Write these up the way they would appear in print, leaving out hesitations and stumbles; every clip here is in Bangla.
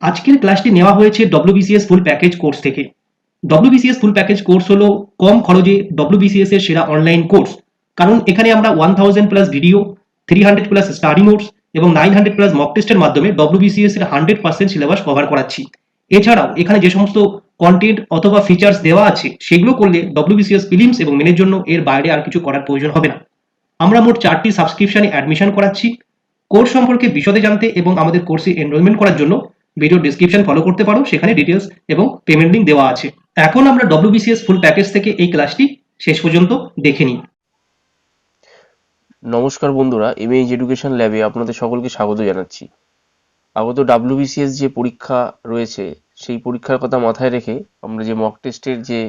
আজকের ক্লাসটি নেওয়া হয়েছে ডব্লিউবিসিএস ফুল প্যাকেজ কোর্স থেকে। ডব্লিউবিসিএস ফুল প্যাকেজ কোর্স হলো কম খরচে ডব্লিউবিসিএস এর সেরা অনলাইন কোর্স। কারণ এখানে আমরা 1000 plus video, 300 plus study notes এবং 900 প্লাস মক টেস্টের মাধ্যমে ডব্লিউবিসিএস এর 100% সিলেবাস কভার করাচ্ছি। এছাড়াও এখানে যে সমস্ত কন্টেন্ট অথবা ফিচার্স দেওয়া আছে সেগুলো করলে ডব্লিউবিসিএস প্রিলিমস এবং মেনের জন্য এর বাইরে আর কিছু করার প্রয়োজন হবে না। আমরা মোট 4টি সাবস্ক্রিপশনে অ্যাডমিশন করাচ্ছি। কোর্স সম্পর্কে বিশদে জানতে এবং আমাদের কোর্সে এনরোলমেন্ট করার জন্য ভিডিও ডেসক্রিপশন ফলো করতে পারো, সেখানে ডিটেলস এবং পেমেন্ট লিঙ্ক দেওয়া আছে। এখন আমরা ডব্লিউবিসিএস ফুল প্যাকেজ থেকে এই ক্লাসটি শেষ পর্যন্ত দেখে নিই। নমস্কার বন্ধুরা, এমএইচ এডুকেশন ল্যাবে আপনাদের সকলকে স্বাগত জানাচ্ছি। আগত ডাব্লিউবিসিএস যে পরীক্ষা রয়েছে সেই পরীক্ষার কথা মাথায় রেখে আমরা যে মক টেস্টের যে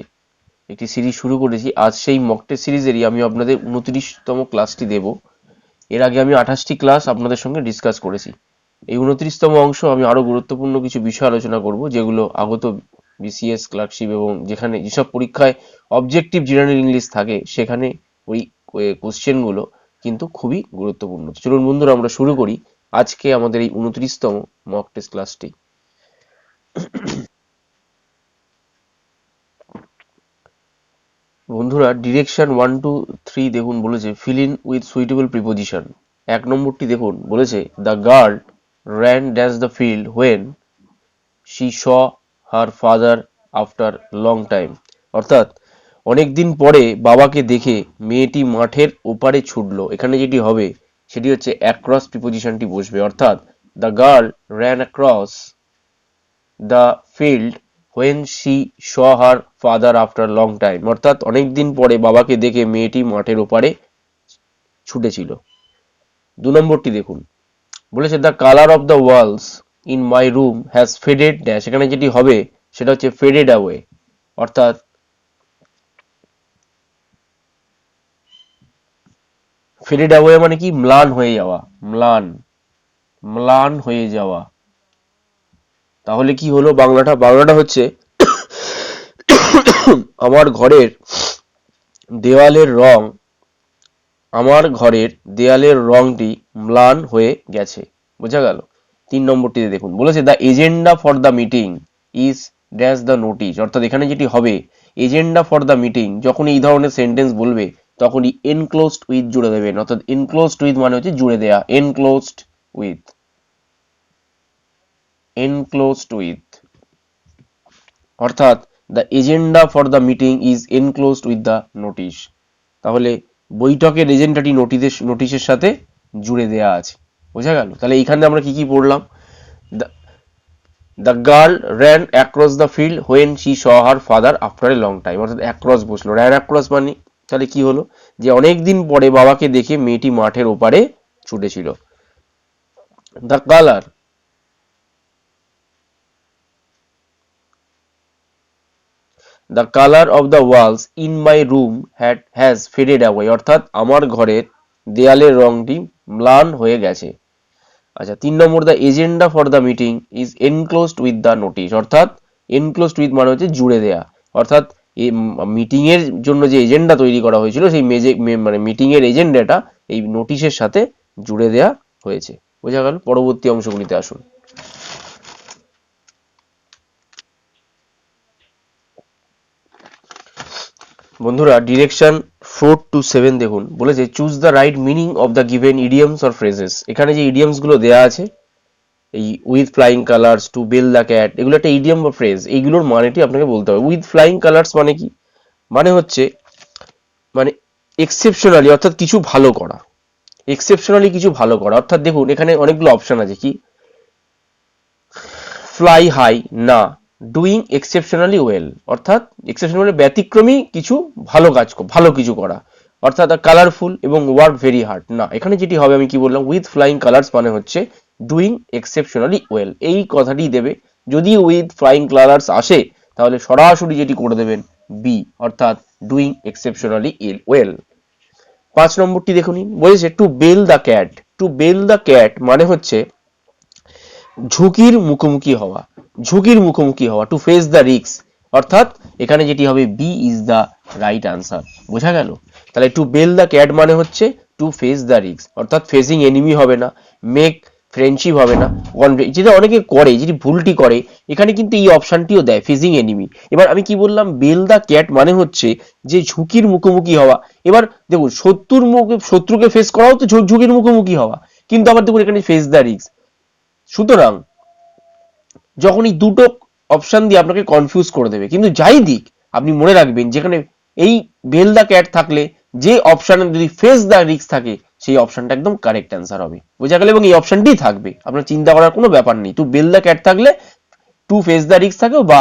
একটি সিরিজ শুরু করেছি, আজ সেই মক টেস্ট সিরিজেরই আমি আপনাদের 29তম ক্লাসটি দেব। এর আগে আমি 28টি ক্লাস আপনাদের সঙ্গে ডিসকাস করেছি। এই 29তম অংশ আমি আরো গুরুত্বপূর্ণ কিছু বিষয় আলোচনা করব, যেগুলো আগত বিসিএস ক্লার্কশিপ এবং যেখানে যেসব পরীক্ষায় অবজেক্টিভ জেনারেল ইংলিশ থাকে সেখানে ওই কোশ্চেনগুলো কিন্তু খুবই গুরুত্বপূর্ণ। চলুন বন্ধুরা, আমরা শুরু করি আজকে আমাদের এই 29তম মক টেস্ট ক্লাসটি। বন্ধুরা, ডিরেকশন 1 2 3 দেখুন, বলেছে fill in with suitable preposition. 1 নম্বরটি দেখুন, বলেছে the girl ran dash the field when she saw her father after long time। অর্থাৎ অনেকদিন পরে বাবাকে দেখে মেয়েটি মাঠের ওপারে ছুটলো। এখানে যেটি হবে সেটি হচ্ছে অ্যাক্রস প্রিপোজিশনটি বসবে, অর্থাৎ the girl ran across the field when she saw her father after long time। অর্থাৎ অনেকদিন পরে বাবাকে দেখে মেয়েটি মাঠের ওপারে ছুটেছিল। 2 নম্বরটি দেখুন, বলেছে the colour of the walls in my room has faded dash. এখানে যেটি হবে সেটা হচ্ছে ফেডেড অ্যাওয়ে, অর্থাৎ ফেডেড অ্যাওয়ে মানে কি? ম্লান হয়ে যাওয়া, ম্লান হয়ে যাওয়া। তাহলে কি হলো বাংলাটা হচ্ছে আমার ঘরের দেওয়ালের রংটি ম্লান হয়ে গেছে। বোঝা গেল? 3 নম্বরটিতে দেখুন, বলেছে the agenda for the meeting is dash the notice. অর্থাৎ এখানে যেটি হবে এজেন্ডা ফর দ্য মিটিং, যখন এই ধরনের সেন্টেন্স বলবে তখনই এনক্লোজড উইথ জুড়ে দেবেন। অর্থাৎ এনক্লোজড উইথ মানে হচ্ছে জুড়ে দেয়া, এনক্লোজড উইথ অর্থাৎ the agenda for the meeting is enclosed with the notice. তাহলে বৈঠকের এজেন্ডাটি নোটিশের সাথে জুড়ে দেয়া আছে। বোঝা গেল? তাহলে এইখানে আমরা কি কি পড়লাম? The girl ran across the field when she saw her father after a long time। অর্থাৎ অ্যাক্রস বসলো, ran across মানে তাহলে কি হলো? যে অনেকদিন পরে বাবাকে দেখে মেয়েটি মাঠের ওপারে ছুটেছিল। The colour of the walls in my room has faded away. অর্থাৎ আমার ঘরের দেয়ালের রংটি ম্লান হয়ে গেছে। আচ্ছা, 3 number, the agenda for the meeting is enclosed with the notice. অর্থাৎ এনক্লোজড উইথ মানে হচ্ছে জুড়ে দেয়া, অর্থাৎ এই মিটিং এর জন্য যে এজেন্ডা তৈরি করা হয়েছিল সেই মানে মিটিং এর এজেন্ডাটা এই নোটিশের সাথে জুড়ে দেয়া হয়েছে। বোঝা গেল? পরবর্তী অংশগুলিতে আসুন। বন্ধুরা, ডিরেকশন 4 to 7 দেখুন, বলেছে choose the right meaning of the given idioms or phrases. এখানে যে ইডিয়মস গুলো দেয়া আছে, এই with flying colours, to bell the cat, এগুলো একটা ইডিয়ম বা ফ্রেজ। এইগুলোর মানেটি আপনাকে বলতে হবে। উইথ ফ্লাইং কালার্স মানে কি? মানে হচ্ছে মানে এক্সেপশনালি, অর্থাৎ কিছু ভালো করা, অর্থাৎ দেখুন এখানে অনেকগুলো অপশন আছে। কি? ফ্লাই হাই, না। ডুইং এক্সেপশনালি ওয়েল, অর্থাৎ এক্সেপশনালি ব্যতিক্রমী কিছু ভালো কিছু করা, অর্থাৎ কালারফুল এবং ওয়ার্ক ভেরি হার্ড, না। এখানে যেটি হবে, আমি কি বললাম, উইথ ফ্লাইং কালার্স মানে হচ্ছে ডুইং এক্সেপশনালি ওয়েল, এই কথাটি দেবে। যদি উইথ ফ্লাইং কালার্স আসে তাহলে সরাসরি যেটি করে দেবেন বি, অর্থাৎ ডুইং এক্সেপশনালি ওয়েল। 5 নম্বরটি দেখুন, বলেছে টু বেল দ্য ক্যাট মানে হচ্ছে ঝুঁকির মুখোমুখি হওয়া, টু ফেস দ্য রিস্ক, অর্থাৎ এখানে যেটি হবে B is the right answer. বোঝা গেল? তাহলে টু বেল দ্য ক্যাট মানে হচ্ছে টু ফেস দ্য রিস্ক, অর্থাৎ ফেসিং এনিমি হবে না। মেক ফ্রেন্ডশিপ হবে না, যেটা অনেকে করে, যেটি ভুলটি করে, এখানে কিন্তু এই অপশনটিও দেয়, ফেজিং এনিমি। এবার আমি কি বললাম, বেল দ্য ক্যাট মানে হচ্ছে যে ঝুঁকির মুখোমুখি হওয়া। এবার দেখুন, শত্রুকে ফেস করাও তো ঝুঁকির মুখোমুখি হওয়া, কিন্তু আবার দেখুন এখানে ফেস দ্য রিস্ক। সুতরাং যখন এই দুটো অপশন দিয়ে আপনাকে কনফিউজ করে দেবে, কিন্তু যাই দিক আপনি মনে রাখবেন যেখানে এই বেল দ্য ক্যাট থাকলে যে অপশনে যদি ফেস দ্য রিস্ক থাকে সেই অপশনটা একদম কারেক্ট অ্যান্সার হবে, বোঝা গেল? এবং এই অপশনটি থাকবে, আপনার চিন্তা করার কোনো ব্যাপার নেই। টু বেল দ্য ক্যাট থাকলে টু ফেস দ্য রিস্ক থাকে বা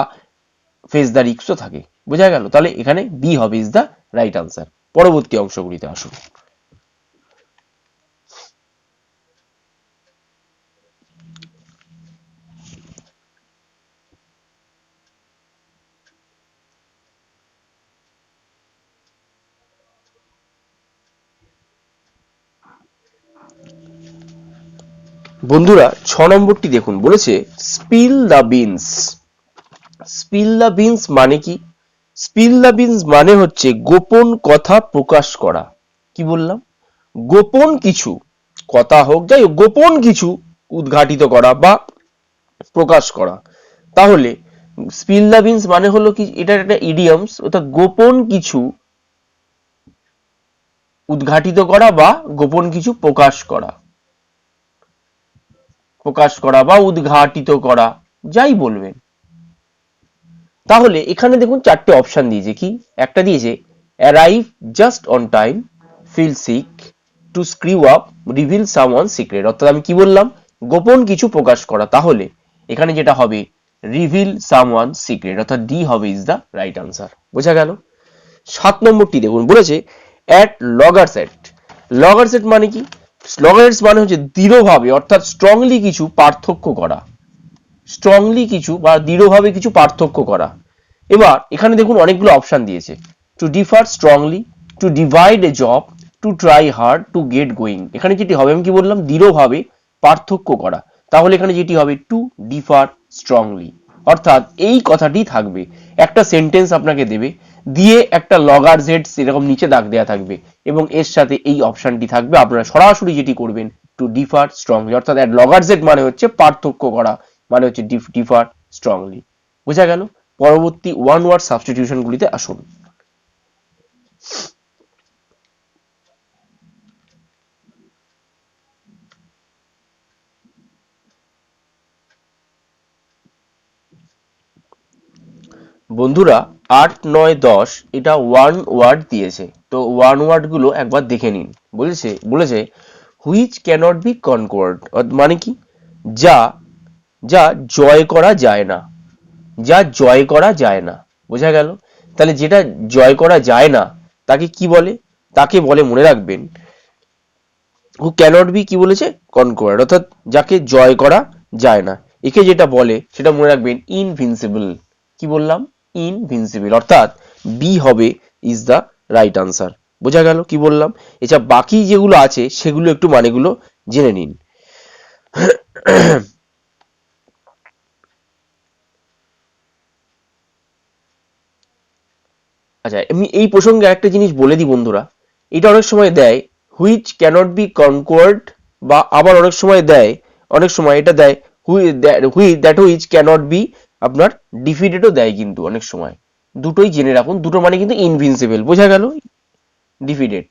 ফেস দ্য রিস্কও থাকে, বোঝা গেল? তাহলে এখানে বি হবে ইজ দ্য রাইট আনসার। পরবর্তী অংশগুলিতে আসুন। বন্ধুরা 6 নম্বরটি দেখুন, বলেছে spill the beans. Spill the beans মানে কি? স্পিল দ্য বিনস মানে হচ্ছে গোপন কথা প্রকাশ করা। কি বললাম? গোপন কিছু কথা হোক, যাই হোক, গোপন কিছু উদ্ঘাটিত করা বা প্রকাশ করা। তাহলে স্পিল দ্য বিনস মানে হলো কি, এটার একটা ইডিয়মস, অর্থাৎ গোপন কিছু উদ্ঘাটিত করা বা গোপন কিছু প্রকাশ করা, বা উদ্ঘাটিত করা, যাই বলবেন। তাহলে এখানে দেখুন চারটে অপশন দিয়েছে। কি একটা দিয়েছে, arrive just on time, feel sick, to screw up, reveal someone secret. অর্থাৎ আমি কি বললাম, গোপন কিছু প্রকাশ করা। তাহলে এখানে যেটা হবে রিভিল সামওয়ান সিক্রেট, অর্থাৎ ডি হবে ইজ দ্য রাইট আনসার, বোঝা গেল? 7 নম্বরটি দেখুন, বলেছে অ্যাট লগারসেট। লগারসেট মানে কি? লগারসেট মানে হচ্ছে দৃঢ়ভাবে, অর্থাৎ স্ট্রংলি কিছু পার্থক্য করা, স্ট্রংলি কিছু বা দৃঢ়ভাবে কিছু পার্থক্য করা। এবার এখানে দেখুন অনেকগুলো অপশন দিয়েছে, to differ strongly, to divide a job, to try hard, to get going. এখানে যেটি হবে, আমি কি বললাম, দৃঢ়ভাবে পার্থক্য করা। তাহলে এখানে যেটি হবে টু ডিফার স্ট্রংলি, অর্থাৎ এই কথাটি থাকবে। একটা সেন্টেন্স আপনাকে দেবে, দিয়ে একটা লগার জেড এরকম নিচে দাগ দেওয়া থাকবে এবং এর সাথে এই অপশনটি থাকবে। আপনারা সরাসরি যেটি করবেন, টু ডিফার স্ট্রংলি, অর্থাৎ লগার জেড মানে হচ্ছে পার্থক্য করা, মানে হচ্ছে ডিফার স্ট্রংলি, বোঝা গেল? পরবর্তী ওয়ান ওয়ার্ড সাবস্টিটিউশন গুলিতে আসুন। বন্ধুরা 8, 9, 10 এটা ওয়ান ওয়ার্ড দিয়েছে, তো ওয়ান ওয়ার্ড গুলো একবার দেখে নিন। বলেছে হুইচ ক্যানট বি কনকোয়ার্ড, মানে কি, যা যা জয় করা যায় না, যা জয় করা যায় না, বোঝা গেল? তাহলে যেটা জয় করা যায় না তাকে কি বলে? তাকে বলে, মনে রাখবেন, হু ক্যানট বি কি বলেছে, কনকোয়ার্ড, অর্থাৎ যাকে জয় করা যায় না। একে যেটা বলে সেটা মনে রাখবেন ইনভিনসিবল। কি বললাম? ইনভিনসিবল, অর্থাৎ বি হবে ইজ দ্য রাইট আনসার, বোঝা গেল কি বললাম? এছাড়া বাকি যেগুলো আছে সেগুলো একটু মানেগুলো জেনে নিন। আচ্ছা, আমি এই প্রসঙ্গে একটা জিনিস বলে দিই বন্ধুরা, এটা অনেক সময় দেয় হুইচ ক্যানট বি কনকোয়ার্ড, বা আবার অনেক সময় দেয়, অনেক সময় এটা দেয় হুইচ ক্যানট বি আপনার ডিফিটেডও দেয়, কিন্তু অনেক সময় দুটোই জেনে রাখুন, দুটো মানে কিন্তু ইনভিনসিবল, বোঝা গেল? ডিফিটেড।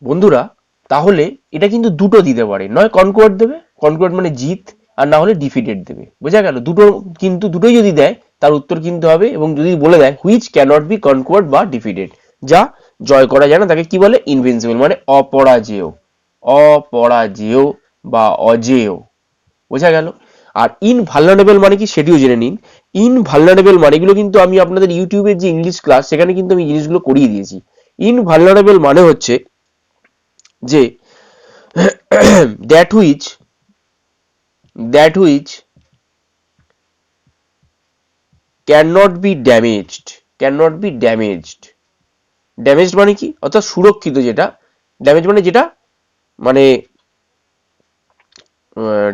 বন্ধুরা তাহলে এটা কিন্তু দুটো দিতে পারে, নয় কনকোয়ার্ড দেবে, কনকোয়ার্ড মানে জিত, আর না হলে ডিফিটেড দেবে, বোঝা গেল? দুটো, কিন্তু দুটোই যদি দেয় তার উত্তর কিন্তু হবে, এবং যদি বলে দেয় হুইচ ক্যানট বি কনকোয়ার্ড বা ডিফিটেড, যা জয় করা যায় না, তাকে কি বলে, ইনভিনসিবল, মানে অপরাজেয়, অপরাজেয় বা অজেয়, বোঝা গেল? আর ইনভালনারেবল মানে কি সেটিও জেনে নিন। ইনভালনারেবল মানেগুলো কিন্তু আমি আপনাদের ইউটিউবের যে ইংলিশ ক্লাস সেখানে কিন্তু আমি জিনিসগুলো করিয়ে দিয়েছি। ইনভালনারেবল মানে হচ্ছে যে that which cannot be damaged মানে কি, অর্থাৎ সুরক্ষিত, যেটা ড্যামেজ মানে যেটা মানে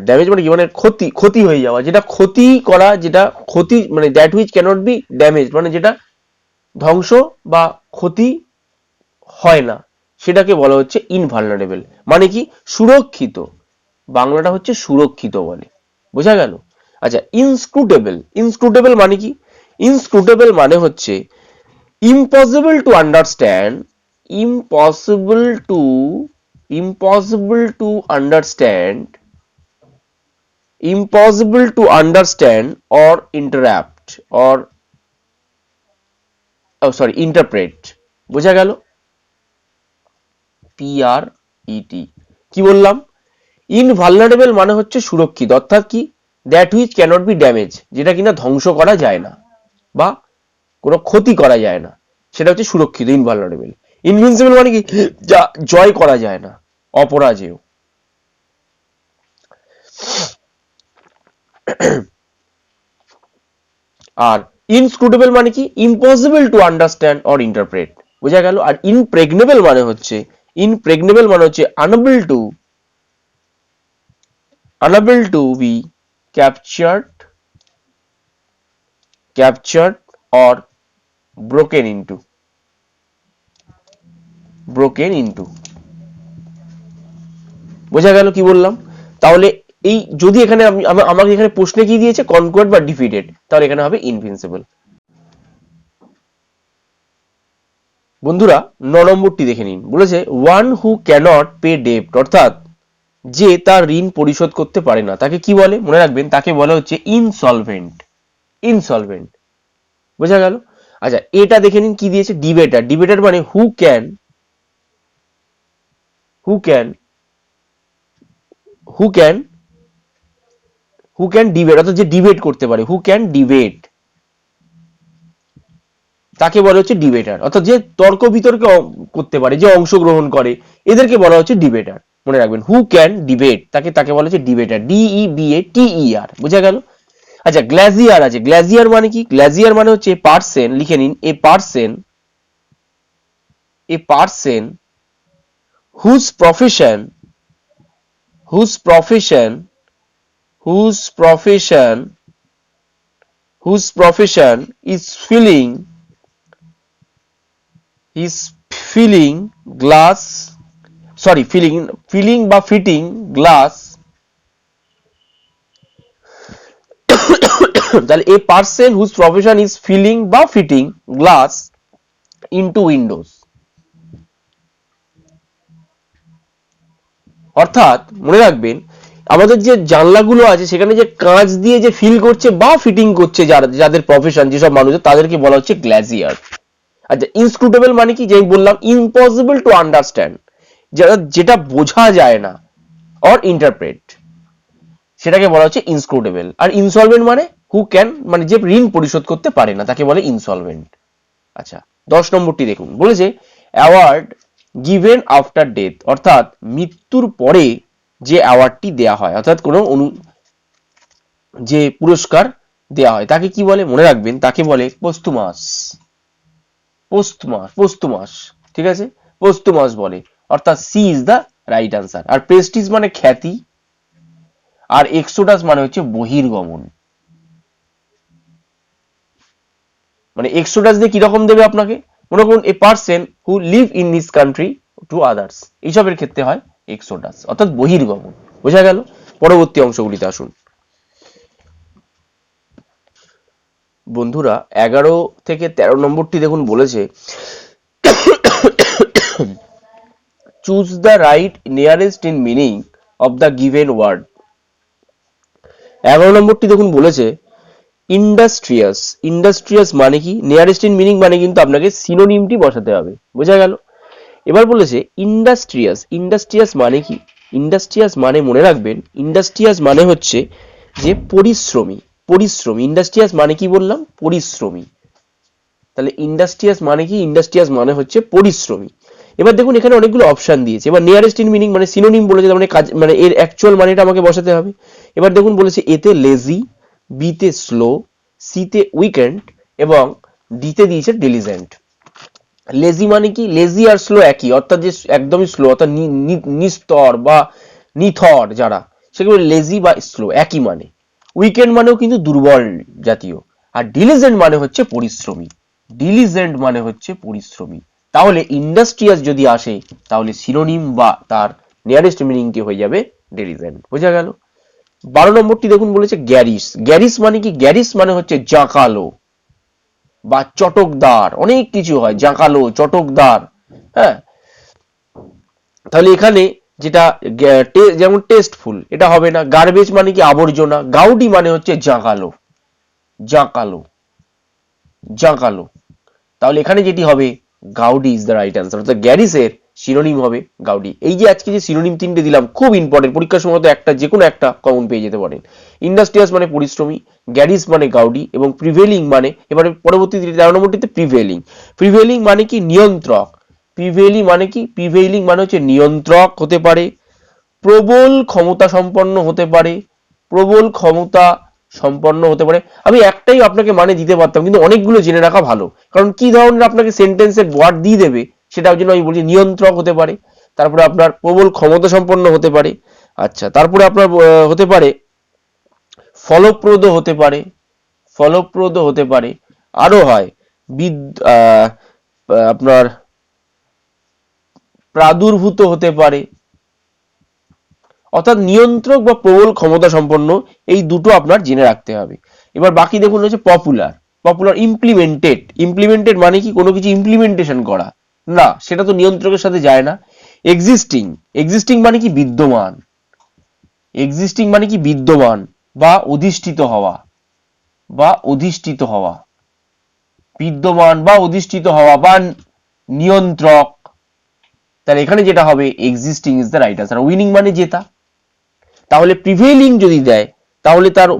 ড্যামেজ মানে কি, মানে ক্ষতি হয়ে যাওয়া, যেটা ক্ষতি করা, যেটা ক্ষতি, মানে that which cannot be damage মানে যেটা ধ্বংস বা ক্ষতি হয় না, সেটাকে বলা হচ্ছে ইনভালনারেবল। মানে কি? সুরক্ষিত। বাংলাটা হচ্ছে সুরক্ষিত বলে, বোঝা গেল? আচ্ছা, ইনস্ক্রুটেবল। ইনস্ক্রুটেবল মানে কি? ইনস্ক্রুটেবল মানে হচ্ছে impossible to understand, impossible to understand, impossible to understand or interrupt or interpret, বোঝা গেল? PRET। কি বললাম? ইনভালনারেবল মানে হচ্ছে সুরক্ষিত, অর্থাৎ কি? That which cannot be damage, যেটা কিনা ধ্বংস করা যায় না বা কোনো ক্ষতি করা যায় না, সেটা হচ্ছে সুরক্ষিত, ইনভালনারেবল। ইনভিনসিবল মানে কি? যা জয় করা যায় না, অপরাজেয়। আর ইনস্ক্রুটেবল মানে কি? Impossible to understand or interpret, বোঝা গেল? আর ইনপ্রেগনেবল মানে হচ্ছে unable to be captured or broken into, বোঝা গেল কি বললাম? তাহলে এই যদি এখানে আমাকে এখানে প্রশ্নে কি দিয়েছে? কনকোয়ার্ড বা ডিফিটেড, তাহলে এখানে হবে ইনভিনসিবল। বন্ধুরা 9 নম্বরটি দেখে নিন। বলেছে ওয়ান হু ক্যানট পে ডেপ্ট, অর্থাৎ যে তার ঋণ পরিশোধ করতে পারে না, তাকে কি বলে? মনে রাখবেন, তাকে বলা হচ্ছে ইনসলভেন্ট। ইনসলভেন্ট, বোঝা গেল? আচ্ছা, এটা দেখে নিন কি দিয়েছে? ডিবেটার। ডিবেটার মানে who can who can who can who can debate, অর্থাৎ যে ডিবেট করতে পারে, হু ক্যান ডিবেট, তাকে বলা হচ্ছে ডিবেটার। অর্থাৎ যে তর্ক বিতর্কে করতে পারে, যে অংশগ্রহণ করে, এদেরকে বলা হচ্ছে ডিবেটার। মনে রাখবেন, হু ক্যান ডিবেট, তাকে বলা হচ্ছে ডিবেটার। DEBATER, বোঝা গেল? আচ্ছা, গ্লাজিয়ার আছে। গ্লাজিয়ার মানে কি? গ্লাজিয়ার মানে হচ্ছে পার্সন, লিখে নিন, a person whose profession whose profession whose profession whose profession is filling glass, filling বা fitting glass, তাহলে a person whose profession is filling বা fitting glass into windows, অর্থাৎ মনে রাখবেন, আমাদের যে জানলাগুলো আছে সেখানে যে কাঁচ দিয়ে যে ফিল করছে বা ফিটিং করছে, যাদের প্রফেশন, যেসব মানুষ, তাদেরকে বলা হচ্ছে গ্লাজিয়ার। আচ্ছা, ইনস্ক্রুটেবল মানে কি? যে বললাম, ইম্পসিবল টু আন্ডারস্ট্যান্ড, যেটা বোঝা যায় না, অর ইন্টারপ্রেট, সেটাকে বলা হচ্ছে ইনস্ক্রুটেবল। আর ইনসলভেন্ট মানে হু ক্যান, মানে যে ঋণ পরিশোধ করতে পারে না, তাকে বলে ইনসলভেন্ট। আচ্ছা, 10 নম্বরটি দেখুন। বলেছে অ্যাওয়ার্ড গিভেন আফটার ডেথ, অর্থাৎ মৃত্যুর পরে যে অ্যাওয়ার্ডটি দেয়া হয়, অর্থাৎ কোনো যে পুরস্কার দেয়া হয়, তাকে কি বলে? মনে রাখবেন, তাকে বলে পোস্টুমাস। পোস্টুমাস, ঠিক আছে? পোস্টুমাস বলে, অর্থাৎ C is the right answer. আর প্রেস্টিজ মানে খ্যাতি, আর এক্সোডাস মানে হচ্ছে বহির্গমন। মানে এক্সোডাস দিয়ে কিরকম দেবে আপনাকে? মনে করুন, a person who live in this country to others, এইসবের ক্ষেত্রে হয় এক্সোডাস, অর্থাৎ বহির্গমন, বোঝা গেল? পরবর্তী অংশগুলিতে আসুন। বন্ধুরা 11 থেকে 13 নম্বরটি দেখুন। বলেছে choose the right nearest in meaning of the given word. 11 নম্বরটি দেখুন। বলেছে ইন্ডাস্ট্রিয়াস। ইন্ডাস্ট্রিয়াস মানে কি? নিয়ারেস্ট ইন মিনিং মানে কিন্তু আপনাকে সিনোনিমটি বসাতে হবে, বোঝা গেল? এবার বলেছে ইন্ডাস্ট্রিয়াস। ইন্ডাস্ট্রিয়াস মানে কি? ইন্ডাস্ট্রিয়াস মানে মনে রাখবেন, ইন্ডাস্ট্রিয়াস মানে হচ্ছে যে পরিশ্রমী। পরিশ্রমী, ইন্ডাস্ট্রিয়াস মানে কি বললাম? পরিশ্রমী। তাহলে ইন্ডাস্ট্রিয়াস মানে কি? ইন্ডাস্ট্রিয়াস মানে হচ্ছে পরিশ্রমী। এবার দেখুন, এখানে অনেকগুলো অপশন দিয়েছে। এবার নিয়ারেস্ট ইন মিনিং মানে সিনোনিম বলেছে, মানে কাজ, মানে এর অ্যাকচুয়াল মানেটা আমাকে বসাতে হবে। এবার দেখুন, বলেছে এতে লেজি, বিতে স্লো, সিতে উইকেন্ড এবং ডিতে দিয়েছে ডিলিজেন্ট। লেজি মানে কি? লেজি আর স্লো একই, অর্থাৎ যে একদমই স্লো, অর্থাৎ নিস্তর বা নিথর যারা, সেগুলো লেজি বা স্লো, একই মানে। উইকেন্ড মানেও কিন্তু দুর্বল জাতীয়। আর ডিলিজেন্ট মানে হচ্ছে পরিশ্রমী। ডিলিজেন্ট মানে হচ্ছে পরিশ্রমী। তাহলে ইন্ডাস্ট্রিয়াস যদি আসে তাহলে সিনোনিম বা তার নিয়ারেস্ট মিনিংটি হয়ে যাবে ডিলিজেন্ট। বোঝা গেল? 12 নম্বরটি দেখুন বলেছে গ্যারিস। গ্যারিস মানে কি? গ্যারিস মানে হচ্ছে জাঁকালো বা চটকদার, অনেক কিছু হয়, জাঁকালো, চটকদার। হ্যাঁ, তাহলে এখানে যেটা যেমন টেস্টফুল এটা হবে না। গার্বেজ মানে কি? আবর্জনা। গাউডি মানে হচ্ছে জাঁকালো, জাঁকালো, জাঁকালো। তাহলে এখানে যেটি হবে গাউডি ইজ দ্য রাইট অ্যান্সার, অর্থাৎ গ্যারিসের সিনোনিম হবে গাউডি। এই যে আজকে যে সিনোনিম তিনটে দিলাম খুব ইম্পর্টেন্ট, পরীক্ষার সময় তো একটা যে কোনো একটা কমন পেয়ে যেতে পারেন। ইন্ডাস্ট্রিয়াস মানে পরিশ্রমী, গ্যারিস মানে গাউডি এবং প্রিভেলিং মানে, এবারে পরবর্তী 13 নম্বরটিতে প্রিভেলিং। প্রিভেলিং মানে কি? নিয়ন্ত্রক। প্রিভেলিং মানে কি? প্রিভেলিং মানে হচ্ছে নিয়ন্ত্রক হতে পারে, প্রবল ক্ষমতা সম্পন্ন হতে পারে, প্রবল ক্ষমতা সম্পন্ন হতে পারে। আমি একটাই আপনাকে মানে দিতে পারতাম, কিন্তু অনেকগুলো জেনে রাখা ভালো, কারণ কি ধরনের আপনাকে সেন্টেন্সের ওয়ার্ড দিয়ে দেবে সেটার জন্য আমি বলছি নিয়ন্ত্রক হতে পারে, তারপরে আপনার প্রবল ক্ষমতা সম্পন্ন হতে পারে, আচ্ছা, তারপরে আপনার হতে পারে ফলপ্রদ হতে পারে, ফলপ্রদ হতে পারে, আরো হয় আপনার প্রাদুর্ভূত হতে পারে। অর্থাৎ নিয়ন্ত্রক বা প্রবল ক্ষমতা সম্পন্ন, এই দুটো আপনার জেনে রাখতে হবে। এবার বাকি দেখুন হচ্ছে পপুলার। Popular implemented. ইমপ্লিমেন্টেড মানে কি? কোনো কিছু ইমপ্লিমেন্টেশন করা না, সেটা তো নিয়ন্ত্রকের সাথে যায় না। এক্সিস্টিং। এক্সিস্টিং মানে কি? বিদ্যমান। এক্সিস্টিং মানে কি? বিদ্যমান বা অধিষ্ঠিত হওয়া, বা অধিষ্ঠিত হওয়া, বিদ্যমান বা অধিষ্ঠিত হওয়া বা নিয়ন্ত্রক। তাহলে এখানে যেটা হবে existing is the right answer. Winning মানে জেতা। তাহলে প্রিভেইলিং যদি দেয় তাহলে তার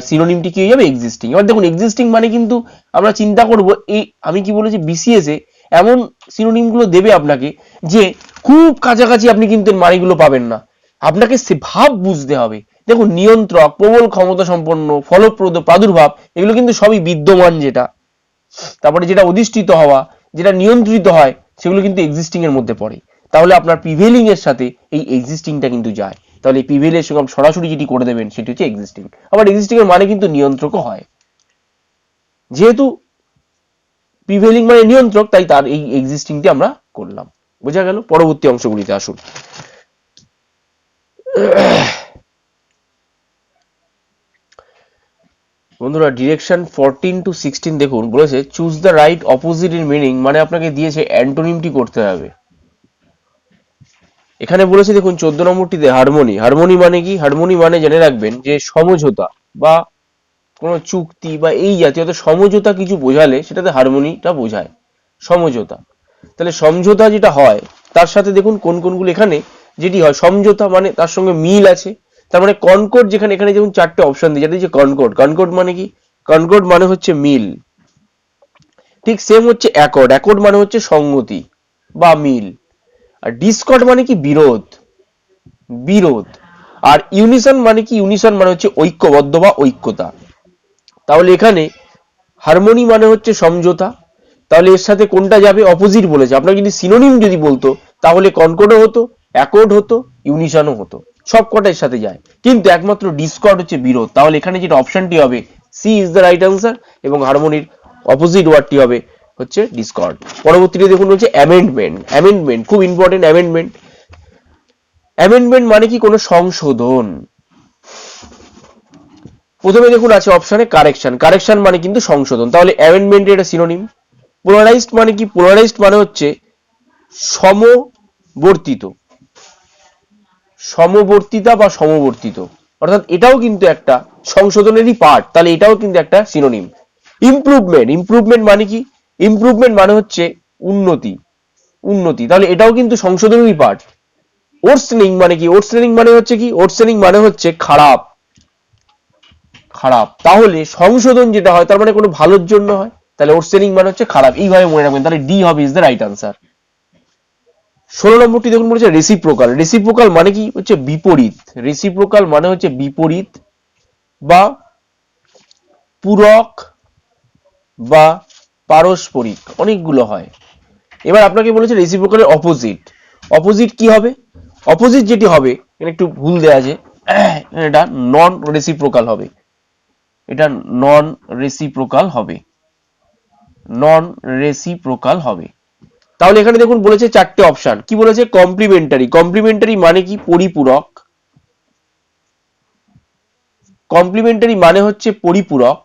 সিনোনিমটি কি হয়ে যাবে? এক্সিস্টিং। এবার দেখুন এক্সিস্টিং মানে কিন্তু আমরা চিন্তা করব, এই আমি কি বলেছি বিসিএস এ এমন সিনোনিম গুলো দেবে আপনাকে যে খুব কাছাকাছি আপনি কিন্তু এর মানেগুলো পাবেন না, আপনাকে সে ভাব বুঝতে হবে। দেখুন নিয়ন্ত্রক, প্রবল ক্ষমতা সম্পন্ন, ফলপ্রদ, প্রাদুর্ভাব, এগুলো কিন্তু সবই বিদ্যমান যেটা, তারপরে যেটা অধিষ্ঠিত হওয়া, যেটা নিয়ন্ত্রিত হয়, সেগুলো কিন্তু এক্সিস্টিং এর মধ্যে পড়ে। তাহলে আপনার প্রিভেলিং এর সাথে এই এক্সিস্টিংটা কিন্তু যায়। তাহলে এই প্রিভেল এর সঙ্গে সরাসরি যেটি করে দেবেন সেটি হচ্ছে এক্সিস্টিং। আবার এক্সিস্টিং এর মানে কিন্তু নিয়ন্ত্রকও হয়, যেহেতু প্রিভেলিং মানে নিয়ন্ত্রক, তাই তার এই এক্সিস্টিংটি আমরা করলাম। বোঝা গেল? পরবর্তী অংশগুলিতে আসুন। বন্ধুরা ডিরেকশন 14 to 16 দেখুন বলেছে choose the right opposite in meaning, মানে আপনাকে দিয়েছে অ্যান্টোনিমটি করতে হবে। এখানে বলেছে দেখুন 14 নম্বরটিতে হারমোনি। হারমোনি মানে কি? হারমোনি মানে জেনে রাখবেন যে সমঝোতা বা কোনো চুক্তি বা এই জাতীয়, সমঝোতা কিছু বোঝালে সেটাতে হারমোনিটা বোঝায়, সমঝোতা। তাহলে সমঝোতা যেটা হয় তার সাথে দেখুন কোন কোনগুলো এখানে যেটি হয়, সমঝোতা মানে তার সঙ্গে মিল আছে। তার মানে কনকর্ড, যেখানে এখানে যেমন চারটে অপশন দিয়ে যেটা হচ্ছে কনকর্ড। কনকর্ড মানে কি? কনকর্ড মানে হচ্ছে মিল। ঠিক সেম হচ্ছে অ্যাকর্ড। অ্যাকর্ড মানে হচ্ছে সঙ্গতি বা মিল। আর ডিসকর্ড মানে কি? বিরোধ, বিরোধ। আর ইউনিসন মানে কি? ইউনিসন মানে হচ্ছে ঐক্যবদ্ধ বা ঐক্যতা। তাহলে এখানে হারমোনি মানে হচ্ছে সমঝোতা, তাহলে এর সাথে কোনটা যাবে? অপোজিট বলেছে। আপনার যদি সিনোনিম যদি বলতো তাহলে কনকর্ডও হতো, অ্যাকর্ড হতো, ইউনিসনও হতো, সব কটার সাথে যায়। কিন্তু একমাত্র ডিসকর্ড হচ্ছে বিরোধ। তাহলে এখানে যেটা অপশনটি হবে C is the right answer, এবং হারমোনির অপোজিট ওয়ার্ডটি হবে হচ্ছে ডিসকর্ড। পরবর্তীতে দেখুন হচ্ছে অ্যামেন্ডমেন্ট। অ্যামেন্ডমেন্ট খুব ইম্পর্টেন্ট। অ্যামেন্ডমেন্ট, অ্যামেন্ডমেন্ট মানে কি? কোনো সংশোধন। প্রথমে দেখুন আছে অপশনে কারেকশন। কারেকশন মানে কিন্তু সংশোধন। তাহলে অ্যামেন্ডমেন্ট এটা সিনোনিম। পোলারাইজড মানে কি? পোলারাইজড মানে হচ্ছে সমবর্তিত, সমবর্তিতা বা সমবর্তিত, অর্থাৎ এটাও কিন্তু একটা সংশোধনেরই পার্ট। তাহলে এটাও কিন্তু একটা সিনোনিম। ইমপ্রুভমেন্ট। ইমপ্রুভমেন্ট মানে কি? ইমপ্রুভমেন্ট মানে হচ্ছে উন্নতি, উন্নতি। তাহলে এটাও কিন্তু সংশোধনেরই পার্ট। ওর্সেনিং মানে কি? ওর্সেনিং মানে হচ্ছে কি? ওর্সেনিং মানে হচ্ছে খারাপ, খারাপ। তাহলে সংশোধন যেটা হয় তার মানে কোনো ভালোর জন্য হয়, তাহলে ওর্সেনিং মানে হচ্ছে খারাপ। এইভাবে মনে রাখবেন, তাহলে ডি হবে ইজ দ্য রাইট আনসার। 16 নম্বরটি দেখুন বলেছে রেসিপ্রোকাল। রেসিপ্রোকাল মানে কি? হচ্ছে বিপরীত। রেসিপ্রোকাল মানে হচ্ছে বিপরীত বা পূরক বা পারস্পরিক, অনেকগুলো হয়। এবার আপনাকে বলেছে রেসিপ্রোকালের অপোজিট। অপোজিট কি হবে? অপোজিট যেটি হবে, এখানে একটু ভুল দেয়া আছে, এটা নন রেসিপ্রোকাল হবে, এটা নন রেসিপ্রোকাল হবে। নন রেসিপ্রোকাল হবে। তাহলে এখানে দেখুন বলেছে চারটে অপশন, কি বলেছে? কমপ্লিমেন্টারি। কমপ্লিমেন্টারি মানে কি? পরিপূরক। কমপ্লিমেন্টারি মানে হচ্ছে পরিপূরক।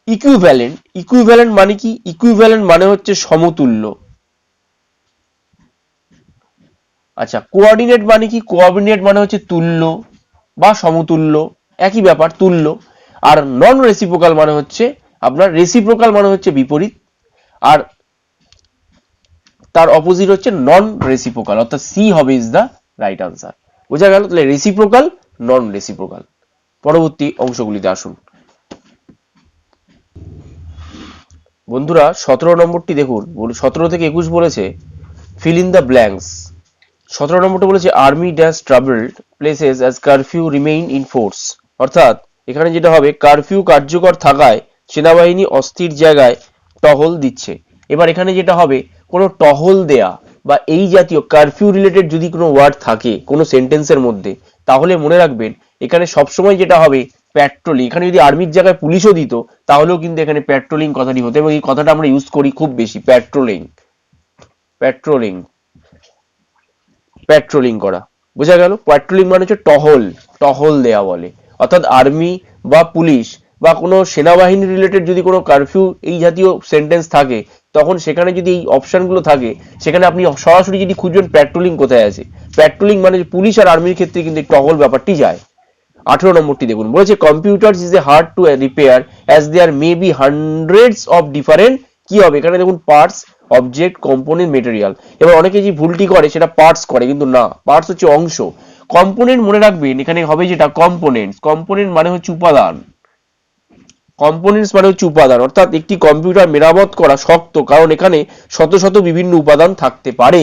ইকুইভ্যালেন্ট। ইকুইভ্যালেন্ট মানে কি? ইকুইভ্যালেন্ট মানে হচ্ছে সমতুল্য। আচ্ছা, কোঅর্ডিনেট মানে কি? কোঅর্ডিনেট মানে হচ্ছে তুল্য বা সমতুল্য, একই ব্যাপার, তুল্য। আর নন রেসিপ্রোকাল মানে হচ্ছে আপনার, রেসিপ্রোকাল মানে হচ্ছে বিপরীত, আর তার অপোজিট হচ্ছে নন রেসিপ্রোকাল, অর্থাৎ সি হবে ইজ দ্য রাইট আনসার। বোঝা গেল? তাহলে রেসিপ্রোকাল, নন রেসিপ্রোকাল। পরবর্তী অংশগুলিতে আসুন বন্ধুরা। 17 নম্বরটি দেখুন, 17 থেকে 21 বলেছে ফিল ইন দ্য ব্ল্যাঙ্কস। 17 নম্বরটা বলেছে army dash travelled places as curfew remain in force. অর্থাৎ এখানে যেটা হবে, কারফিউ কার্যকর থাকায় সেনাবাহিনী অস্থির জায়গায় টহল দিচ্ছে। এবার এখানে যেটা হবে, কোনো টহল দেয়া বা এই জাতীয় কারফিউ রিলেটেড যদি কোনো ওয়ার্ড থাকে কোনো সেন্টেন্সের মধ্যে, তাহলে মনে রাখবেন এখানে সবসময় যেটা হবে প্যাট্রোলিং। এখানে যদি আর্মির জায়গায় পুলিশও দিত তাহলেও কিন্তু এখানে প্যাট্রোলিং কথাটি হতো, এবং এই কথাটা আমরা ইউজ করি খুব বেশি, প্যাট্রোলিং। প্যাট্রোলিং, প্যাট্রোলিং করা। বোঝা গেল? প্যাট্রোলিং মানে হচ্ছে টহল, টহল দেয়া বলে। অর্থাৎ আর্মি বা পুলিশ বা কোনো সেনাবাহিনী রিলেটেড যদি কোনো কারফিউ এই জাতীয় সেন্টেন্স থাকে, তখন সেখানে যদি এই অপশনগুলো থাকে, সেখানে আপনি সরাসরি যদি খুঁজবেন প্যাট্রোলিং কোথায় আছে, প্যাট্রোলিং মানে পুলিশ আর আর্মির ক্ষেত্রে কিন্তু এই টহল ব্যাপারটি যায়। 18 নম্বরটি দেখুন, বলেছে computer is a hard to repair as there may be hundreds of different, কি হবে এখানে দেখুন, পার্টস, অবজেক্ট, কম্পোনেন্ট, মেটেরিয়াল। এবার অনেকে যে ভুলটি করে সেটা পার্টস করে, কিন্তু না, পার্টস হচ্ছে অংশ। কম্পোনেন্ট মনে রাখবেন এখানে হবে যেটা কম্পোনেন্টস। কম্পোনেন্ট মানে হচ্ছে উপাদান। কম্পোনেন্টস মানে হচ্ছে উপাদান, অর্থাৎ একটি কম্পিউটার মেরামত করা শক্ত, কারণ এখানে শত শত বিভিন্ন উপাদান থাকতে পারে।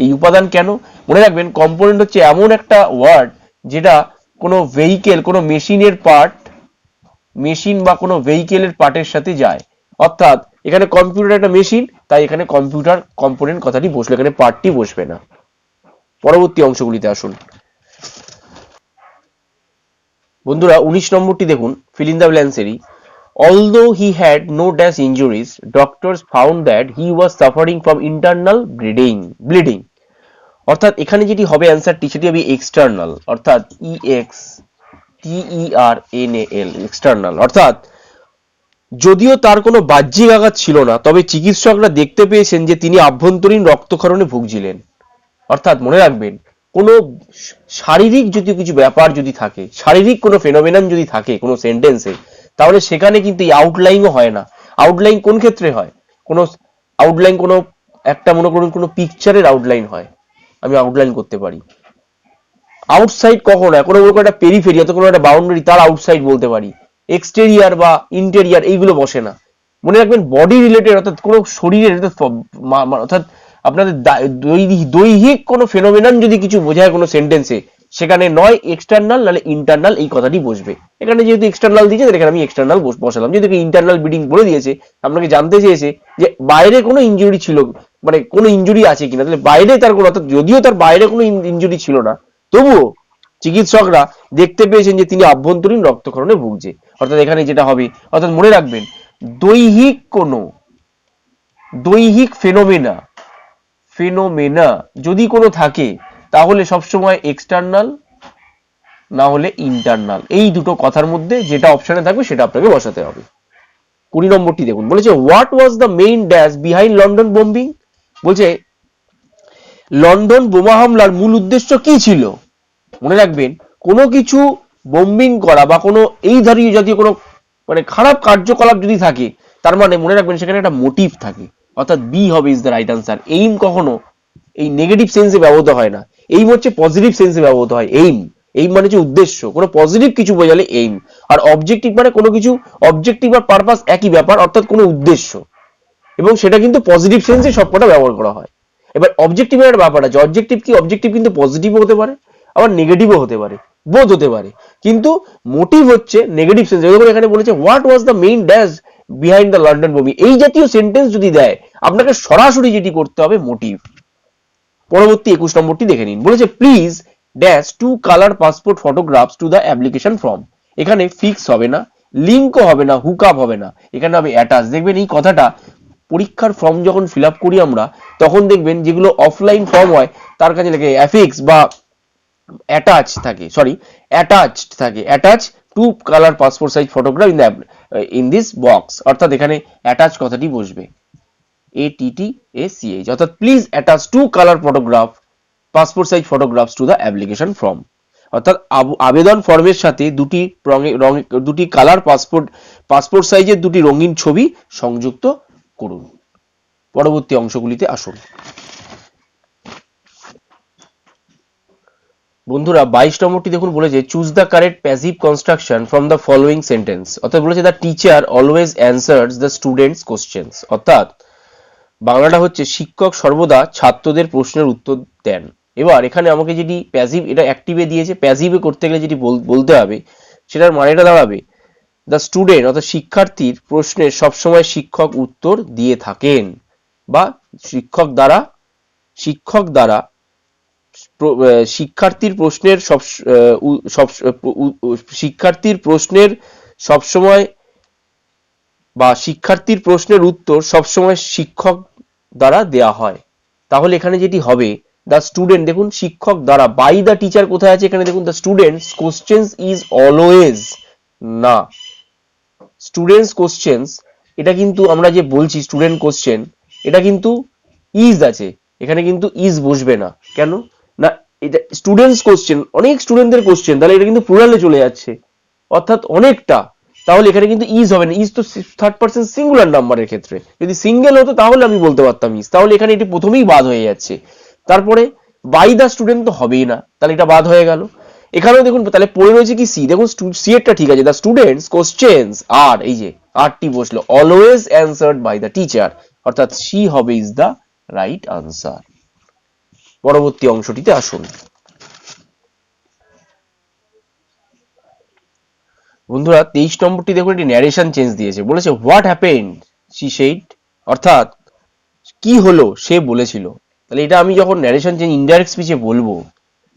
এই উপাদান কেন? মনে রাখবেন কম্পোনেন্ট হচ্ছে এমন একটা ওয়ার্ড যেটা কোনো ভেহিকেল, কোনো মেশিনের পার্ট, মেশিন বা কোনো ভেহিকেলের পার্টের সাথে যায়। অর্থাৎ এখানে কম্পিউটার একটা মেশিন, তাই এখানে কম্পিউটার কম্পোনেন্ট কথাটি বসবে, এখানে পার্টটি বসবে না। পরবর্তী অংশগুলিতে আসুন বন্ধুরা। 19 নম্বরটি দেখুন, ফিল ইন দ্য ব্ল্যাঙ্কসেরই although he had no dash injuries, doctors found that he was suffering from internal bleeding। অর্থাৎ এখানে যেটি হবে অ্যান্সারটি, সেটি হবে এক্সটার্নাল, অর্থাৎ EXTERNAL, এক্সটার্নাল। অর্থাৎ যদিও তার কোনো বাহ্যিক আঘাত ছিল না, তবে চিকিৎসকরা দেখতে পেয়েছেন যে তিনি আভ্যন্তরীণ রক্তক্ষরণে ভুগছিলেন। অর্থাৎ মনে রাখবেন কোনো শারীরিক যদি কিছু ব্যাপার যদি থাকে, শারীরিক কোনো ফেনোমেনন যদি থাকে কোনো সেন্টেন্সে, তাহলে সেখানে কিন্তু এই আউটলাইনও হয় না। আউটলাইন কোন ক্ষেত্রে হয়? কোনো আউটলাইন, কোনো একটা মনে করুন কোনো পিকচারের আউটলাইন হয়, আমি আউটলাইন করতে পারি। আউটসাইড কখন হয়? কোনো একটা পেরিফেরি অথবা কোনো একটা বাউন্ডারি, তার আউটসাইড বলতে পারি। এক্সটেরিয়ার বা ইন্টেরিয়ার এইগুলো বসে না। মনে রাখবেন বডি রিলেটেড, অর্থাৎ কোনো শরীরের, অর্থাৎ আপনাদের দৈহিক কোনো ফেনোমেনন যদি কিছু বোঝায় কোনো সেন্টেন্সে, সেখানে নয় এক্সটার্নাল নাহলে ইন্টারনাল এই কথাটি বসবে। এখানে যেহেতু এক্সটার্নাল দিয়েছে, এখানে আমি এক্সটার্নাল বসালাম। যেহেতু ইন্টারনাল ব্লিডিং বলে দিয়েছে, আপনাকে জানতে চেয়েছে যে বাইরে কোনো ইনজুরি ছিল, মানে কোনো ইনজুরি আছে কিনা, তাহলে বাইরে তার কোনো, অর্থাৎ যদিও তার বাইরে কোনো ইনজুরি ছিল না, তবুও চিকিৎসকরা দেখতে পেয়েছেন যে তিনি আভ্যন্তরীণ রক্তক্ষরণে ভুগছে। অর্থাৎ এখানে যেটা হবে, অর্থাৎ মনে রাখবেন দৈহিক ফেনোমেনা যদি কোনো থাকে, তাহলে সবসময় এক্সটার্নাল না হলে ইন্টারনাল, এই দুটো কথার মধ্যে যেটা অপশনে থাকবে সেটা আপনাকে বসাতে হবে। 20 নম্বরটি দেখুন, বলেছে what was the main dash behind London bombing. বলছে লন্ডন বোমা হামলার মূল উদ্দেশ্য কি ছিল? মনে রাখবেন কোনো কিছু বোম্বিং করা বা কোনো এই ধরনের জাতীয় কোনো মানে খারাপ কার্যকলাপ যদি থাকে, তার মানে মনে রাখবেন সেখানে একটা মোটিভ থাকে, অর্থাৎ বি হবে is the right answer. Aim কখনো এই নেগেটিভ সেন্সে ব্যবহৃত হয় না, এইম হচ্ছে পজিটিভ সেন্সে ব্যবহৃত হয়। এইম মানে হচ্ছে উদ্দেশ্য, কোনো পজিটিভ কিছু বোঝালে এইম। আর অবজেক্টিভ মানে কোনো কিছু, অবজেক্টিভ আর পারপাস একই ব্যাপার, অর্থাৎ কোনো উদ্দেশ্য, এবং সেটা কিন্তু পজিটিভ সেন্সে সবকটা ব্যবহার করা হয়। এবার অবজেক্টিভের একটা ব্যাপার আছে, অবজেক্টিভ কি, অবজেক্টিভ কিন্তু পজিটিভও হতে পারে আবার নেগেটিভও হতে পারে, বোধ হতে পারে, কিন্তু মোটিভ হচ্ছে নেগেটিভ সেন্স। যেমন এখানে বলেছে what was the main dash behind the London বোমিং, এই জাতীয় সেন্টেন্স যদি দেয় আপনাকে সরাসরি যেটি করতে হবে মোটিভ। পরবর্তী 21 নম্বরটি দেখে নিন, বলেছে please dash to colour passport photographs to the application form. এখানে ফিক্স হবে না, লিঙ্কও হবে না, হুক আপ হবে না, এখানে হবে অ্যাটাচ। দেখবেন এই কথাটা পরীক্ষার ফর্ম যখন ফিল আপ করি আমরা, তখন দেখবেন যেগুলো অফলাইন ফর্ম হয় তার কাছে লেখে অ্যাফিক্স বা attached থাকে attach to colour passport size photograph in this box, অর্থাৎ এখানে অ্যাটাচ কথাটি বসবে, ATTACH, অর্থাৎ please attach to colour photograph passport size photographs to the application form, অর্থাৎ আবেদন ফর্মের সাথে দুটি কালার পাসপোর্ট সাইজের দুটি রঙিন ছবি সংযুক্ত করুন। পরবর্তী অংশগুলিতে আসুন। বন্ধুরা 22 নম্বরটি দেখুন বলেছে choose the correct passive construction from the following sentence, অর্থাৎ বলেছে the teacher always answers the students questions, অর্থাৎ বাংলাটা হচ্ছে শিক্ষক সর্বদা ছাত্রদের প্রশ্নের উত্তর দেন। এবার এখানে আমাকে যেটি প্যাসিভ, এটা অ্যাক্টিভে দিয়েছে, প্যাসিভে করতে গেলে যেটি বলতে হবে সেটার মানেটা দাঁড়াবে দ্য স্টুডেন্ট, অর্থাৎ শিক্ষার্থীর প্রশ্নের সবসময় শিক্ষক উত্তর দিয়ে থাকেন, বা শিক্ষক দ্বারা শিক্ষার্থীর প্রশ্নের সবসময় বা শিক্ষার্থীর প্রশ্নের উত্তর সবসময় শিক্ষক দ্বারা দেয়া হয়। তাহলে এখানে যেটি হবে দ্য স্টুডেন্ট, দেখুন শিক্ষক দ্বারা, বাই দ্য টিচার কোথায় আছে, এখানে দেখুন the students questions is always, না স্টুডেন্টস কোশ্চেন্স, এটা কিন্তু আমরা যে বলছি স্টুডেন্ট কোশ্চেন, এটা কিন্তু ইজ আছে, এখানে কিন্তু ইজ বসবে না, কেন না, এটা স্টুডেন্টস কোশ্চেন, অনেক স্টুডেন্টদের কোশ্চেন, তাহলে এটা কিন্তু প্লুরালে চলে যাচ্ছে, অর্থাৎ অনেকটা, তাহলে এখানে কিন্তু ইজ হবে না, ইজ তো থার্ড পারসন সিঙ্গুলার নাম্বারের ক্ষেত্রে, যদি সিঙ্গেল হতো তাহলে আমি বলতে পারতাম ইজ, তাহলে এখানে এটি প্রথমেই বাদ হয়ে যাচ্ছে। তারপরে বাই দা স্টুডেন্ট তো হবেই না, তাহলে এটা বাদ হয়ে গেল। এখানেও দেখুন তাহলে পড়ে রয়েছে কি সি, দেখুন সি এরটা ঠিক আছে, দ্য স্টুডেন্টস কোশ্চেন্স আর, এই যে আরটি বসলো, always answered by the teacher, অর্থাৎ সি হবে ইজ দ্য রাইট আনসার। পরবর্তী অংশটিতে আসুন। বন্ধুরা 23 নম্বরটি দেখুন একটি ন্যারেশন চেঞ্জ দিয়েছে, বলেছে হোয়াট হ্যাপেন্ড শি সেইড, অর্থাৎ কি হলো সে বলেছিল। তাহলে এটা আমি যখন ন্যারেশন চেঞ্জ ইনডাইরেক্ট স্পিচে বলবো,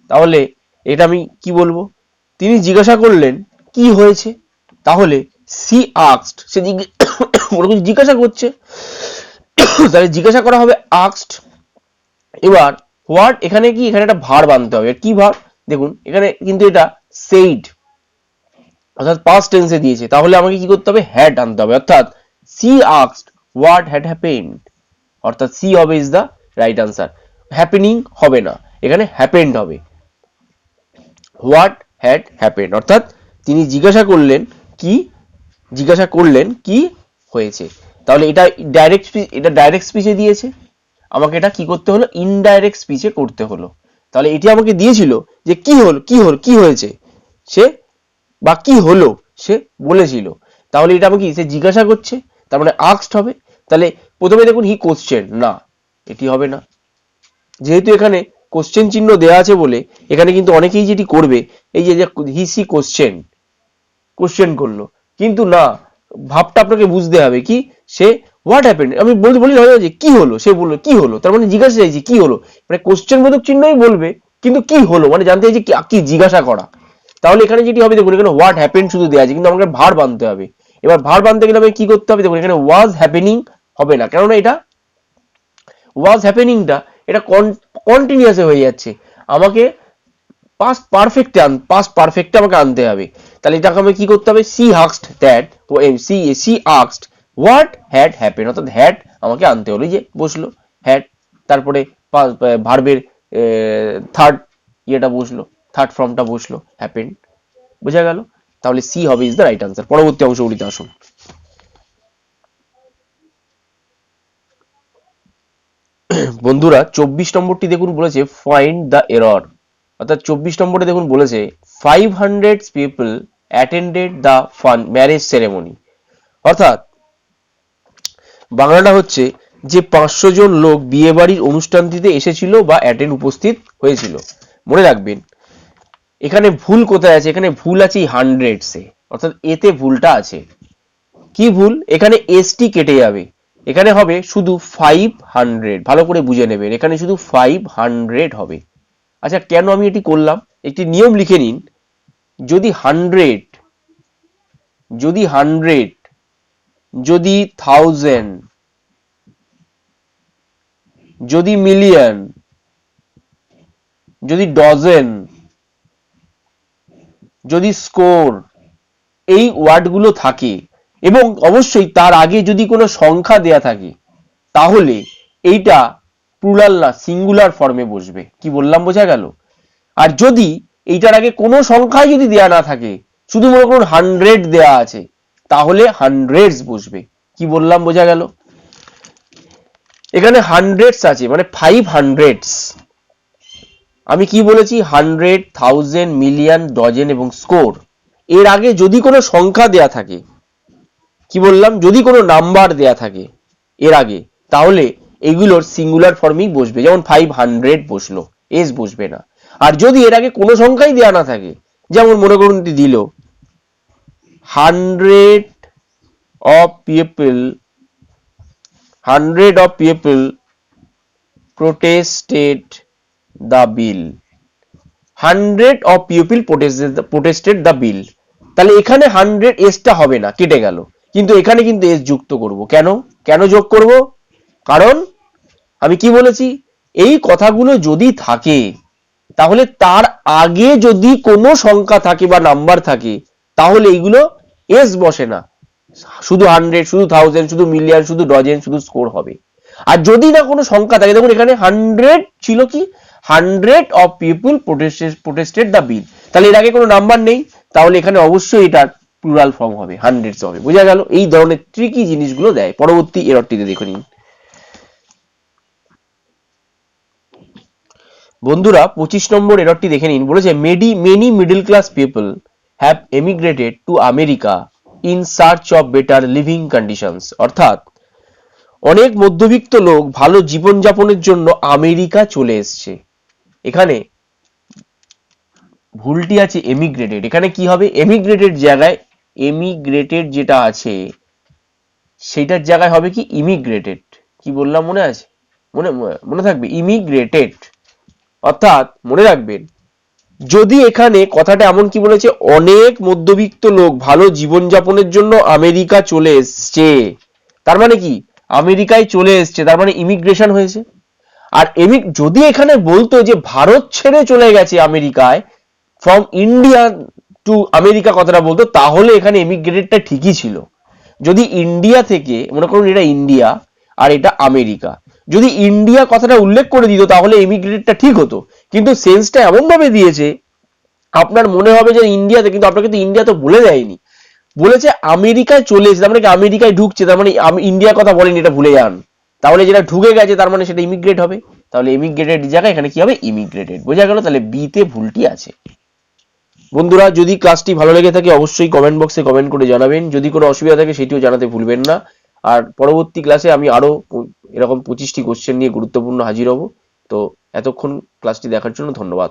তাহলে এটা আমি কি বলবো, তিনি জিজ্ঞাসা করলেন কি হয়েছে, তাহলে সি আস্কড, সে জিজ্ঞাসা করছে, তাহলে জিজ্ঞাসা করা হবে আস্কড। এবার হোয়াট, এখানে কি, এখানে একটা ভার্ব আনতে হবে, কি ভার্ব, দেখুন এখানে কিন্তু এটা সেইড, অর্থাৎ পাস্ট টেন্সে দিয়েছে, তাহলে আমাকে কি করতে হবে, হ্যাড আনতে হবে, অর্থাৎ she asked what had happened, অর্থাৎ সি হবে is the right answer. Happening হবে না, এখানে হ্যাপেন্ড হবে, হোয়াট হ্যাড হ্যাপেন্ড, অর্থাৎ তিনি জিজ্ঞাসা করলেন কি হয়েছে। তাহলে এটা ডাইরেক্ট স্পিচে দিয়েছে, আমাকে এটা কি করতে হলো, ইনডাইরেক্ট স্পিচে করতে হলো। তাহলে এটি আমাকে দিয়েছিল যে কি হয়েছে সে, বা কি হলো সে বলেছিল, তাহলে এটা আমাকে সে জিজ্ঞাসা করছে, তার মানে আস্কড হবে। তাহলে প্রথমে দেখুন হি কোশ্চেন, না এটি হবে না, যেহেতু এখানে কোশ্চেন চিহ্ন দেওয়া আছে বলে এখানে কিন্তু অনেকেই যেটি করবে, এই যে হি সি কোশ্চেন করলো, কিন্তু না, ভাবটা আপনাকে বুঝতে হবে কি, সে হোয়াট হ্যাপেন্ড, আমি বলি হয় যে কি হলো, সে বললো কি হলো, তার মানে জিজ্ঞাসা চাইছি কি হলো, মানে কোশ্চেন বোধক চিহ্নই বলবে, কিন্তু কি হলো মানে জানতে চাইছি কি জিজ্ঞাসা করা। তাহলে এখানে যেটি হবে, দেখুন এখানে হোয়াট হ্যাপেন্ড শুধু দেওয়া আছে, কিন্তু আমাকে ভার্ব আনতে হবে। এবার ভার্ব আনতে গেলে আমাকে কি করতে হবে, দেখুন এখানে ওয়াজ হ্যাপেনিং হবে না, কেননা এটা ওয়াজ হ্যাপেনিংটা এটা কন্টিনিউয়াসে হয়ে যাচ্ছে, আমাকে পাস্ট পারফেক্টে আমাকে আনতে হবে। তাহলে এটাকে আমাকে কি করতে হবে, she asked that, she asked what had happened, অর্থাৎ হ্যাড আমাকে আনতে হলো, যে বসলো হ্যাড, তারপরে ভার্বের থার্ড থার্ড ফর্মটা বসলো হ্যাপেন্ড, বোঝা গেল। তাহলে সি হবে ইজ দ্য রাইট আনসার। পরবর্তী অংশগুলিতে আসুন। বন্ধুরা 24 নম্বরটি দেখুন বলেছে ফাইন্ড দ্য এরর, অর্থাৎ 24 নম্বরে দেখুন বলেছে 500 people attended the marriage ceremony, অর্থাৎ বাংলাটা হচ্ছে যে 500 জন লোক বিয়ে বাড়ির অনুষ্ঠানটিতে এসেছিল বা উপস্থিত হয়েছিল। মনে রাখবেন এখানে ভুল কোথায় আছে, এখানে ভুল আছে হান্ড্রেডসে, অর্থাৎ এতে ভুলটা আছে। কি ভুল, এখানে এসটি কেটে যাবে, এখানে হবে শুধু 500, ভালো করে বুঝে নেবেন, এখানে শুধু 500 হবে। আচ্ছা কেন আমি এটি করলাম, একটি নিয়ম লিখে নিন, যদি 100, যদি 1000, যদি মিলিয়ন, যদি ডজেন, যদি স্কোর, এই ওয়ার্ডগুলো থাকে এবং অবশ্যই তার আগে যদি কোনো সংখ্যা দেয়া থাকে, তাহলে এইটা প্লুরাল না সিঙ্গুলার ফর্মে বসবে। কি বললাম বোঝা গেল? আর যদি এইটার আগে কোনো সংখ্যাই যদি দেয়া না থাকে, শুধু মনে করুন 100 দেয়া আছে, তাহলে হান্ড্রেডস বসবে। কি বললাম বোঝা গেল? এখানে হান্ড্রেডস আছে মানে 500s। আমি কি বলেছি? 100, 1000, মিলিয়ন, ডজেন এবং স্কোর। এর আগে যদি কোনো সংখ্যা দেয়া থাকে, কি বললাম? যদি কোনো নাম্বার দেয়া থাকে এর আগে, তাহলে এগুলোর সিঙ্গুলার ফর্মেই বসবে। যেমন 500 বসলো, এস বসবে না। আর যদি এর আগে কোনো সংখ্যাই দেয়া না থাকে, যেমন মনে করুন দিল 100 of people protested the bill, 100 of people protested the bill। তাহলে এখানে 100 এসটা হবে না, কেটে গেল, কিন্তু এখানে কিন্তু এস যুক্ত করব। কেন? কেন যোগ করব? কারণ আমি কি বলেছি? এই কথাগুলো যদি থাকে, তাহলে তার আগে যদি কোনো সংখ্যা থাকে বা নাম্বার থাকে, তাহলে এইগুলো এস বসে না, শুধু 100, শুধু 1000, শুধু মিলিয়ন, শুধু ডজেন, শুধু স্কোর হবে। আর যদি না কোনো সংখ্যা থাকে, দেখুন এখানে 100 ছিল, কি 100 of people protested the bill, তাহলে এর আগে কোনো নাম্বার নেই, তাহলে এখানে অবশ্যই এটা প্লুরাল ফর্ম হবে, হান্ড্রেডস হবে। বোঝা গেল? এই ধরনের ট্রিকি জিনিসগুলো দেয়। পরবর্তী এররটিতে দেখে নিন বন্ধুরা। 25 নম্বর এররটি দেখে নিন। বলেছে many middle class people have emigrated to America in search of better living conditions. অর্থাৎ অনেক মধ্যবিত্ত লোক ভালো জীবনযাপনের জন্য আমেরিকা চলে এসছে। এখানে ভুলটি আছে এমিগ্রেটেড। এখানে কি হবে? এমিগ্রেটেড জায়গায়, এমিগ্রেটেড যেটা আছে সেটার জায়গায় হবে কি ইমিগ্রেটেড। কি বললাম মনে আছে? মনে থাকবে? ইমিগ্রেটেড। অর্থাৎ মনে রাখবেন, যদি এখানে কথাটা এমন কি বলেছে, অনেক মধ্যবিত্ত লোক ভালো জীবনযাপনের জন্য আমেরিকা চলে এসছে, তার মানে কি আমেরিকায় চলে এসছে, তার মানে ইমিগ্রেশন হয়েছে। আর যদি এখানে বলতো যে ভারত ছেড়ে চলে গেছে আমেরিকায়, ফ্রম ইন্ডিয়া টু আমেরিকা কথাটা বলতো, তাহলে এখানে এমিগ্রেটেডটা ঠিকই ছিল। যদি ইন্ডিয়া থেকে, মনে করুন এটা ইন্ডিয়া আর এটা আমেরিকা, যদি ইন্ডিয়া কথাটা উল্লেখ করে দিত, তাহলে এমিগ্রেটেডটা ঠিক হতো। কিন্তু সেন্সটা এমন ভাবে দিয়েছে, আপনার মনে হবে যে ইন্ডিয়াতে, কিন্তু আপনাকে তো ইন্ডিয়া তো বলে দেয়নি, বলেছে আমেরিকায় চলে এসেছে, তার মানে কি আমেরিকায় ঢুকছে, তার মানে ইন্ডিয়ার কথা বলেনি, এটা ভুলে যান। তাহলে যেটা ঢুকে গেছে তার মানে সেটা ইমিগ্রেট হবে। তাহলে ইমিগ্রেটেড জায়গায় এখানে কি হবে? ইমিগ্রেটেড। বোঝা গেল? তাহলে বি তে ভুলটি আছে। বন্ধুরা, যদি ক্লাসটি ভালো লেগে থাকে অবশ্যই কমেন্ট বক্সে কমেন্ট করে জানাবেন। যদি কোনো অসুবিধা থাকে সেটিও জানাতে ভুলবেন না। আর পরবর্তী ক্লাসে আমি আরো এরকম 25টি কোশ্চেন নিয়ে গুরুত্বপূর্ণ হাজির হব। তো এতক্ষণ ক্লাসটি দেখার জন্য ধন্যবাদ।